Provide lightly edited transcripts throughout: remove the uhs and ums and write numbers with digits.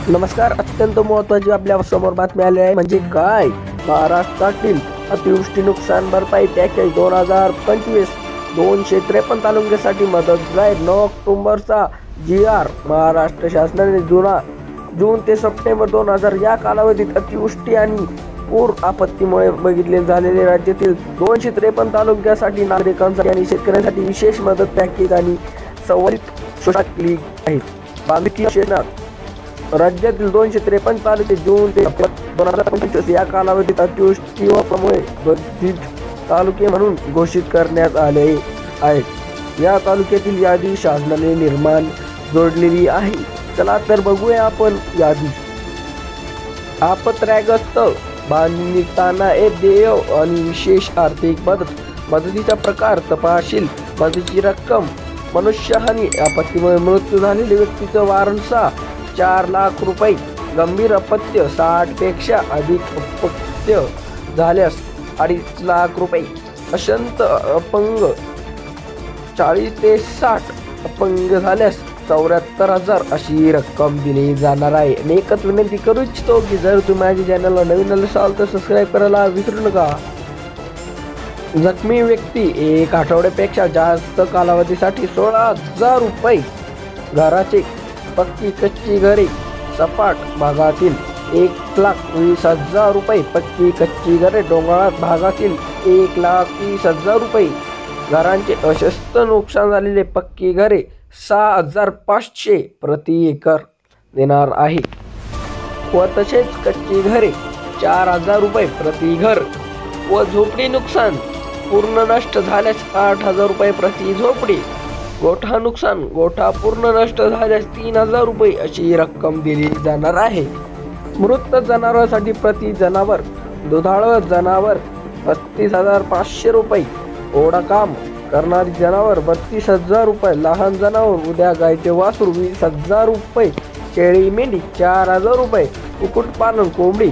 नमस्कार. अत्यंत महत्त्वाची आपल्या समोर बातमी आली आहे. म्हणजे काय? महाराष्ट्रातील अतिवृष्टी नुकसान भरपाई पॅकेज 2025 253 तालुक्यासाठी मदत जाहीर. 9 ऑक्टोबरचा GR. महाराष्ट्र शासनाने जून ते सप्टेंबर 2000 या कालावधीत अतिवृष्टी आणि पूर आपत्तीमुळे बघितले झालेले राज्यातील 253 तालुक्यासाठी नागरिकांसाठी आणि शेतकऱ्यांसाठी विशेष मदत पॅकेज आणि सवलत घोषणा केली आहे. बांधिलकी क्षेत्रात राज्यातील 253 तालुके जून ते सप्टेंबर 2025 या कालावधीत अतिवृष्टी व पावसामुळे बाधित तालुके म्हणून घोषित करण्यात आले आहेत. या तालुक्यातील यादी शासनाने जोडलेली आहे. चला तर बघूया आपण यादी. आपत्काग्रस्त बांधणीताना देय आणि विशेष आर्थिक मदत. मदतीचा प्रकार तपशील. मदतीची रक्कम. मनुष्यहानी. आपत्तीमुळे मृत्यू झालेल्या व्यक्तीचा वारसा 4 लाख रुपये. गंभीर अपत्य 60 पेक्षा अधिक अपत्य झाल्यास 2.5 लाख रुपये. अत्यंत अपंग 40 ते 60 अपंग झाल्यास 74,000 अशी रक्कम दिली जाणार आहे. आणि एकच विनंती करू इच्छितो की जर तुम्ही माझ्या चॅनलला नवीन असाल तर सबस्क्राईब करायला विसरू नका. जखमी व्यक्ती 1 आठवड्यापेक्षा जास्त कालावधीसाठी 16,000 रुपये. घराचे पक्की कच्ची घरे सपाट भागातील 1,20,000 रुपये. पक्की कच्ची घरे डोंगराळ भागातील 1,30,000 रुपये. घरांचे अशस्त नुकसान झालेले पक्की घरे 6,500 प्रति एकर देणार आहे. व तसेच कच्ची घरे 4,000 रुपये प्रति घर. व झोपडी नुकसान पूर्ण नष्ट झाल्यास 8,000 रुपये प्रति झोपडी. गोठा नुकसान. गोठा पूर्ण नष्ट झाल्यास 3,000 रुपये अशी रक्कम दिली जाणार आहे. मृत जनावरांसाठी प्रति जनावर. दुधाळ जनावर 35,500 रुपये. ओढा काम करणारी जनावर 32,000 रुपये. लहान जनावर उद्या गायचे वासरू 20,000 रुपये. शेळी मेंढी 4,000 रुपये. कुक्कुटपालन कोंबडी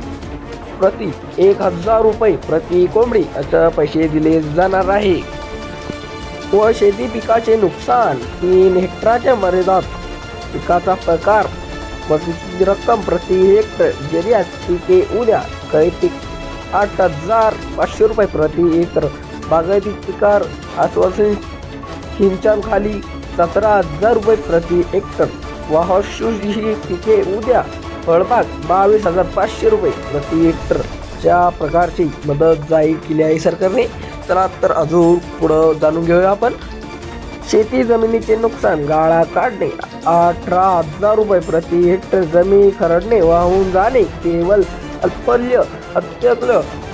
प्रति 1,000 रुपये प्रति कोंबडी असे पैसे दिले जाणार आहे. व शेती पिकाचे नुकसान 3 हेक्टरच्या मर्यादात. पिकाचा प्रकार. मदतीची रक्कम प्रति हेक्टर. जरियात पिके उद्या कैपिक 8,500 रुपये प्रति एकर. बागायती पिकार आश्वासन सिंचन खाली 17,000 रुपये प्रति हेक्टर. वाहतुकीची पिके उद्या फळबाग 22,500 रुपये प्रति हेक्टर च्या प्रकारची मदत जाहीर केली आहे सरकारने. चला तर अजून पुढं जाणून घेऊया आपण. शेती जमिनीचे नुकसान. गाळा काढणे 18,000 रुपये प्रति हेक्टर. जमीन खरडणे वाहून जाणे केवळ अल्पल्य अत्यल्प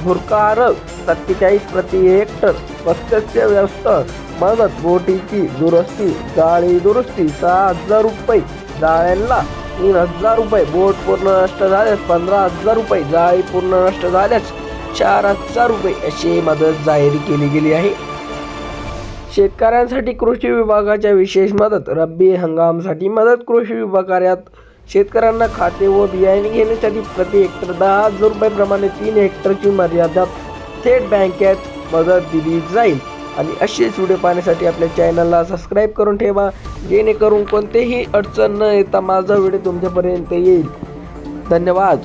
भुरकार 47 प्रति हेक्टर. मत्स्य व्यवस्था मदत. बोटीची दुरुस्ती जाळी दुरुस्ती 6,000 रुपये. जाळ्यांना 3,000 रुपये. बोट पूर्ण नष्ट झाल्यास 15,000 रुपये. जाळी पूर्ण नष्ट झाल्यास 4,000 रुपये अशी मदत जाहीर केली गेली आहे. शेतकऱ्यांसाठी कृषी विभागाच्या विशेष मदत. रब्बी हंगामासाठी मदत. कृषी विभागात शेतकऱ्यांना खाते व बियाणे घेण्यासाठी प्रति हेक्टर 10,000 रुपये प्रमाणे 3 हेक्टरची मर्यादा थेट बँकेत मदत दिली जाईल. आणि असेच व्हिडिओ पाहण्यासाठी आपल्या चॅनलला सबस्क्राईब करून ठेवा जेणेकरून कोणतेही अडचण न येता माझा व्हिडिओ तुमच्यापर्यंत येईल. धन्यवाद.